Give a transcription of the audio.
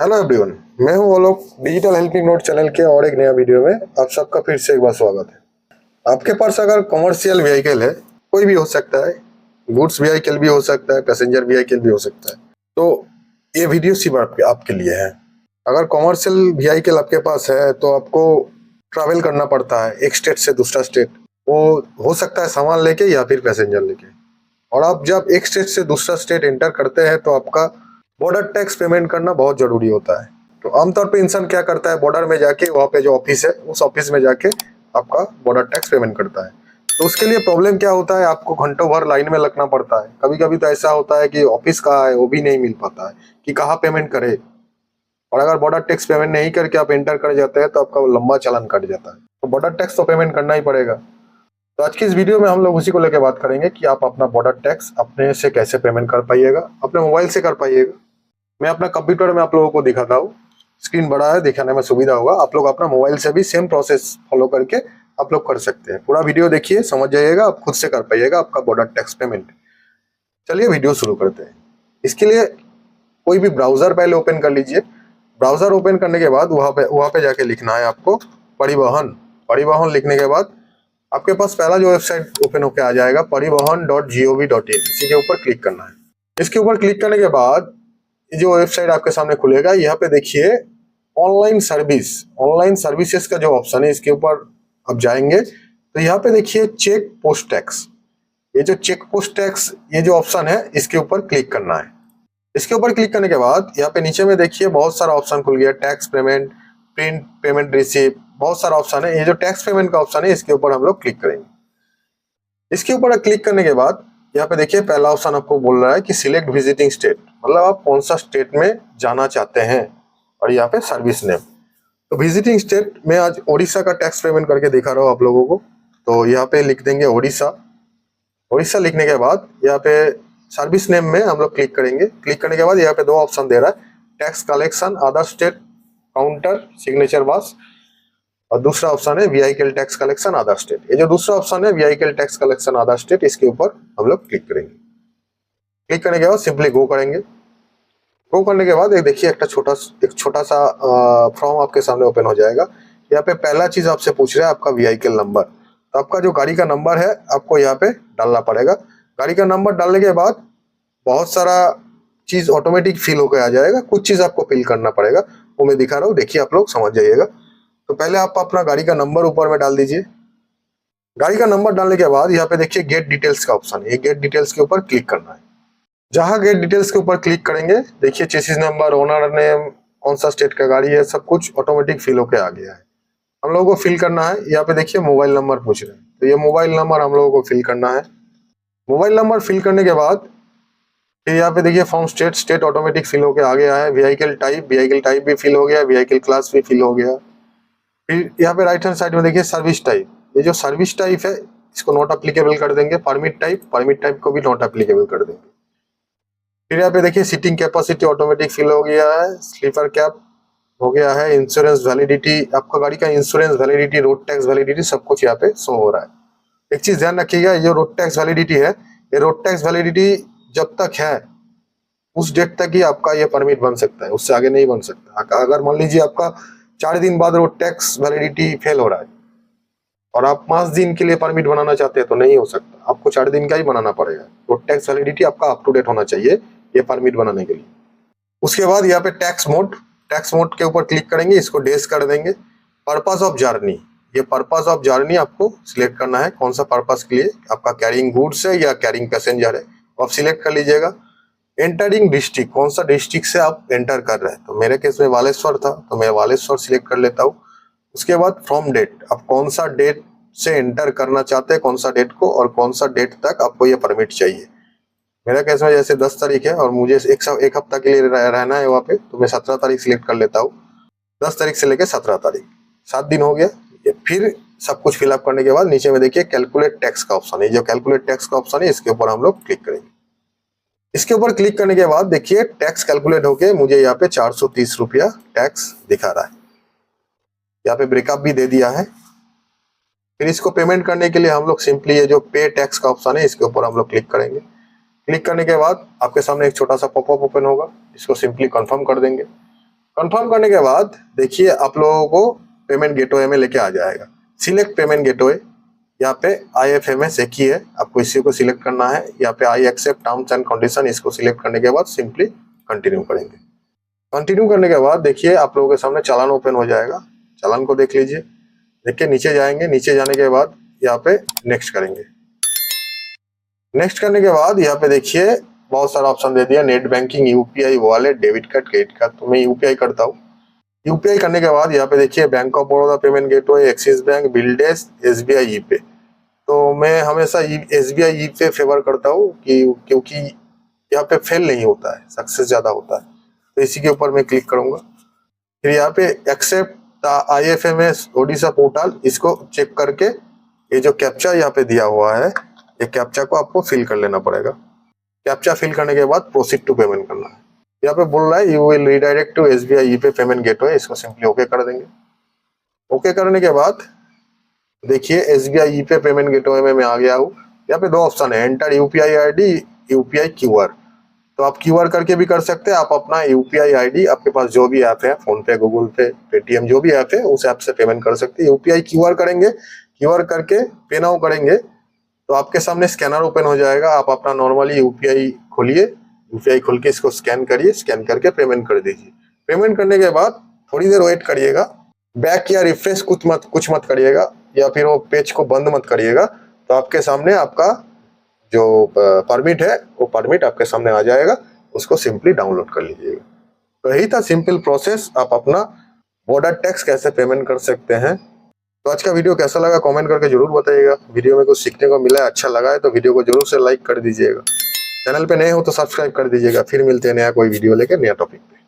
Hello everyone, मैं हूं ओलोक। Digital helping note channel के और एक नया वीडियो में आप सबका फिर से एक बार स्वागत है। आपके पास अगर कमर्शियल व्हीकल है, कोई भी हो सकता है, गुड्स व्हीकल भी हो सकता है, पैसेंजर व्हीकल भी हो सकता है, तो ये वीडियो सिर्फ आपके लिए है। अगर कमर्शियल व्हीकल आपके पास है तो आपको ट्रैवल करना पड़ता है एक स्टेट से दूसरा स्टेट। वो हो सकता है सामान लेके या फिर पैसेंजर लेके। और आप जब एक स्टेट से दूसरा स्टेट एंटर करते हैं तो आपका बॉर्डर टैक्स पेमेंट करना बहुत जरूरी होता है। तो आमतौर पे इंसान क्या करता है, बॉर्डर में जाके वहाँ पे जो ऑफिस है उस ऑफिस में जाके आपका बॉर्डर टैक्स पेमेंट करता है। तो उसके लिए प्रॉब्लम क्या होता है, आपको घंटों भर लाइन में लगना पड़ता है। कभी कभी तो ऐसा होता है कि ऑफिस कहाँ है वो भी नहीं मिल पाता है कि कहाँ पेमेंट करे। और अगर बॉर्डर टैक्स पेमेंट नहीं करके आप एंटर कर जाते हैं तो आपका लंबा चालान कट जाता है। तो बॉर्डर टैक्स तो पेमेंट करना ही पड़ेगा। तो आज की इस वीडियो में हम लोग उसी को लेकर बात करेंगे कि आप अपना बॉर्डर टैक्स अपने से कैसे पेमेंट कर पाइएगा, अपने मोबाइल से कर पाइएगा। मैं अपना कंप्यूटर में आप लोगों को दिखाता हूँ, स्क्रीन बड़ा है, दिखाने में सुविधा होगा। आप लोग अपना मोबाइल से भी सेम प्रोसेस फॉलो करके आप लोग कर सकते हैं। पूरा वीडियो देखिए, समझ जाइएगा, आप खुद से कर पाइएगा आपका बॉर्डर टैक्स पेमेंट। चलिए वीडियो शुरू करते हैं। इसके लिए कोई भी ब्राउजर पहले ओपन कर लीजिए। ब्राउजर ओपन करने के बाद वहाँ पे जाके लिखना है आपको परिवहन। परिवहन लिखने के बाद आपके पास पहला जो वेबसाइट ओपन होकर आ जाएगा परिवहन.gov.in, इसी के ऊपर क्लिक करना है। इसके ऊपर क्लिक करने के बाद ये जो वेबसाइट आपके सामने खुलेगा, यहाँ पे देखिए ऑनलाइन सर्विस, ऑनलाइन सर्विसेज का जो ऑप्शन है इसके ऊपर आप जाएंगे तो यहाँ पे देखिए चेक पोस्ट टैक्स। ये जो चेक पोस्ट टैक्स ये जो ऑप्शन है इसके ऊपर क्लिक करना है। इसके ऊपर क्लिक करने के बाद यहाँ पे नीचे में देखिए बहुत सारा ऑप्शन खुल गया, tax payment, print payment receipt, बहुत सारा ऑप्शन है। ये जो टैक्स पेमेंट का ऑप्शन है इसके ऊपर हम लोग क्लिक करेंगे। इसके ऊपर क्लिक करने के बाद यहाँ पे देखिए पहला ऑप्शन आपको बोल रहा है कि सिलेक्ट विजिटिंग स्टेट, मतलब आप कौन सा स्टेट में जाना चाहते हैं। और यहाँ पे सर्विस नेम, तो विजिटिंग स्टेट में आज ओडिशा का टैक्स पेमेंट करके दिखा रहा हूँ आप लोगों को। तो यहाँ पे लिख देंगे ओडिशा। ओडिशा लिखने के बाद यहाँ पे सर्विस नेम में हम लोग क्लिक करेंगे। क्लिक करने के बाद यहाँ पे दो ऑप्शन दे रहा है, tax collection other state counter signature box, और दूसरा ऑप्शन है vehicle tax collection other state. ये जो दूसरा ऑप्शन है vehicle tax collection other state, इसके ऊपर हम लोग क्लिक करेंगे। क्लिक करने के बाद सिंपली गो करेंगे। गो करने के बाद एक देखिए एक छोटा सा फॉर्म आपके सामने ओपन हो जाएगा। यहाँ पे पहला चीज आपसे पूछ रहा है आपका व्हीकल नंबर। तो आपका जो गाड़ी का नंबर है आपको यहाँ पे डालना पड़ेगा। गाड़ी का नंबर डालने के बाद बहुत सारा चीज ऑटोमेटिक फिल होकर आ जाएगा। कुछ चीज आपको फिल करना पड़ेगा, वो मैं दिखा रहा हूँ, देखिए आप लोग समझ जाइएगा। तो पहले आप अपना गाड़ी का नंबर ऊपर में डाल दीजिए। गाड़ी का नंबर डालने के बाद यहाँ पे देखिए गेट डिटेल्स का ऑप्शन है, ये गेट डिटेल्स के ऊपर क्लिक करना है। जहां गेट डिटेल्स के ऊपर क्लिक करेंगे देखिए चेसिस नंबर, ओनर नेम, कौन सा स्टेट का गाड़ी है, सब कुछ ऑटोमेटिक फिल होके आ गया है। हम लोगों को फिल करना है। यहाँ पे देखिए मोबाइल नंबर पूछ रहे हैं, तो ये मोबाइल नंबर हम लोगों को फिल करना है। मोबाइल नंबर फिल करने के बाद फिर यहाँ पे देखिए फॉर्म स्टेट ऑटोमेटिक फिल होके आ गया है। व्हीकल टाइप भी फिल हो गया, व्हीकल क्लास भी फिल हो गया। फिर यहाँ पे राइट हैंड साइड में देखिए सर्विस टाइप, ये जो सर्विस टाइप है इसको नॉट अप्लीकेबल कर देंगे। परमिट टाइप को भी नॉट अप्लीकेबल कर देंगे। फिर यहाँ पे देखिए सीटिंग कैपेसिटी ऑटोमेटिक फिल हो गया है, स्लीपर कैप हो गया है, इंश्योरेंस वैलिडिटी, आपका गाड़ी का insurance validity, road tax validity, सब कुछ यहाँ पे शो हो रहा है। एक चीज ध्यान रखिएगा, ये जो रोड टैक्स वैलिडिटी है, ये रोड टैक्स वैलिडिटी जब तक है उस डेट तक ही आपका ये परमिट बन सकता है, उससे आगे नहीं बन सकता। अगर मान लीजिए आपका 4 दिन बाद रोड टैक्स वैलिडिटी फेल हो रहा है और आप 5 दिन के लिए परमिट बनाना चाहते हैं तो नहीं हो सकता, आपको 4 दिन का ही बनाना पड़ेगा। रोड टैक्स वैलिडिटी आपका अप टू डेट होना चाहिए ये परमिट बनाने के लिए। उसके बाद यहाँ पे टैक्स मोड के ऊपर क्लिक करेंगे, इसको डेज कर देंगे। पर्पस ऑफ जर्नी, ये पर्पस ऑफ जर्नी आपको सिलेक्ट करना है, कौन सा पर्पस के लिए, आपका कैरिंग गुड्स है या कैरिंग पैसेंजर है, आप सिलेक्ट कर लीजिएगा। एंटरिंग डिस्ट्रिक्ट, कौन सा डिस्ट्रिक्ट से आप एंटर कर रहे हैं, तो मेरे केस में बालेश्वर था तो मैं बालेश्वर सिलेक्ट कर लेता हूँ। उसके बाद फ्रॉम डेट, आप कौन सा डेट से एंटर करना चाहते हैं, कौन सा डेट को और कौन सा डेट तक आपको ये परमिट चाहिए। मेरा केस में जैसे 10 तारीख है और मुझे एक हफ्ता के लिए रहना है वहाँ पे, तो मैं 17 तारीख सिलेक्ट कर लेता हूँ। 10 तारीख से लेकर 17 तारीख, 7 दिन हो गया। ये फिर सब कुछ फिलअप करने के बाद नीचे में देखिए कैलकुलेट टैक्स का ऑप्शन है, जो कैलकुलेट टैक्स का ऑप्शन है इसके ऊपर हम लोग क्लिक करेंगे। इसके ऊपर क्लिक करने के बाद देखिए टैक्स कैलकुलेट होके मुझे यहाँ पे 430 रुपया टैक्स दिखा रहा है। यहाँ पे ब्रेकअप भी दे दिया है। फिर इसको पेमेंट करने के लिए हम लोग सिंपली ये जो पे टैक्स का ऑप्शन है इसके ऊपर हम लोग क्लिक करेंगे। क्लिक करने के बाद आपके सामने एक छोटा सा पॉपअप ओपन होगा, इसको सिंपली कंफर्म कर देंगे। कंफर्म करने के बाद देखिए आप लोगों को पेमेंट गेटवे में लेके आ जाएगा। सिलेक्ट पेमेंट गेटवे, यहाँ पे IFMS एक ही है, आपको इसी को सिलेक्ट करना है। यहाँ पे I accept terms and condition, इसको सिलेक्ट करने के बाद सिंपली कंटिन्यू करेंगे। कंटिन्यू करने के बाद देखिए आप लोगों के सामने चालान ओपन हो जाएगा। चालान को देख लीजिए, देख के नीचे जाएंगे। नीचे जाने के बाद यहाँ पे नेक्स्ट करेंगे। नेक्स्ट करने के बाद यहाँ पे देखिए बहुत सारा ऑप्शन दे दिया, net banking, UPI, wallet, debit card, credit card. तो मैं UPI करता हूँ। UPI करने के बाद यहाँ पे देखिए bank of Baroda payment gateway, Axis bank, BillDesk, SBI e-pay. तो मैं हमेशा SBI ई-पे फेवर करता हूँ क्योंकि यहाँ पे फेल नहीं होता है, सक्सेस ज्यादा होता है। तो इसी के ऊपर मैं क्लिक करूंगा। फिर यहाँ पे एक्सेप्ट IFMS ओडिशा पोर्टल, इसको चेक करके ये जो कैप्चा यहाँ पे दिया हुआ है, ये कैप्चा को आपको फिल कर लेना पड़ेगा। कैप्चा फिल करने के बाद प्रोसीड टू पेमेंट करना है। यहाँ पे बोल रहा है you will redirect to SBI e-pay payment gateway, इसको सिंपली ओके कर देंगे। ओके करने के बाद देखिए SBI ई-पे पेमेंट गेटवे में मैं आ गया हूँ। यहाँ पे दो ऑप्शन है, enter UPI ID, UPI QR। तो आप QR करके भी कर सकते हैं। आप अपना UPI ID, आपके पास जो भी ऐप है, फोन पे, गूगल पे, पेटीएम, जो भी ऐप है उस ऐप से पेमेंट कर सकते हैं। UPI QR करेंगे, QR करके पे नाउ करेंगे तो आपके सामने स्कैनर ओपन हो जाएगा। आप अपना नॉर्मली UPI खोलिए, UPI खोल के इसको स्कैन करिए, स्कैन करके पेमेंट कर दीजिए। पेमेंट करने के बाद थोड़ी देर वेट करिएगा। बैक या रिफ्रेश कुछ मत करिएगा, या फिर वो पेज को बंद मत करिएगा। तो आपके सामने आपका जो परमिट है वो परमिट आपके सामने आ जाएगा, उसको सिंपली डाउनलोड कर लीजिएगा। तो यही था सिंपल प्रोसेस, आप अपना बॉर्डर टैक्स कैसे पेमेंट कर सकते हैं। तो आज का वीडियो कैसा लगा कमेंट करके जरूर बताइएगा। वीडियो में कुछ सीखने को मिला है, अच्छा लगा है तो वीडियो को जरूर से लाइक कर दीजिएगा। चैनल पे नए हो तो सब्सक्राइब कर दीजिएगा। फिर मिलते हैं नया कोई वीडियो लेकर नया टॉपिक पे।